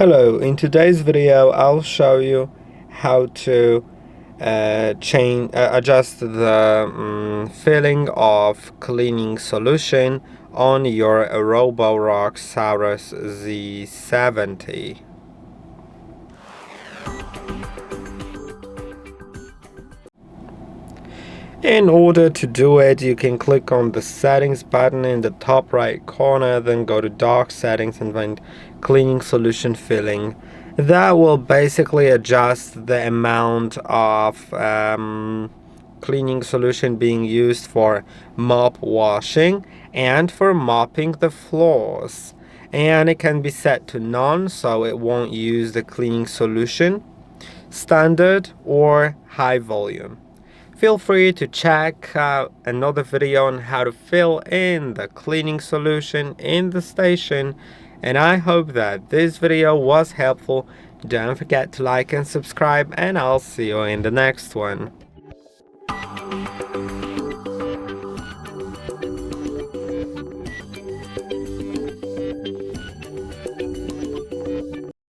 Hello, in today's video I'll show you how to adjust the filling of cleaning solution on your ROBOROCK Saros Z70. In order to do it, you can click on the settings button in the top right corner, then go to dock settings and find cleaning solution filling. That will basically adjust the amount of cleaning solution being used for mop washing and for mopping the floors. And it can be set to none, so it won't use the cleaning solution, standard or high volume. Feel free to check out another video on how to fill in the cleaning solution in the station, and I hope that this video was helpful. Don't forget to like and subscribe, and I'll see you in the next one.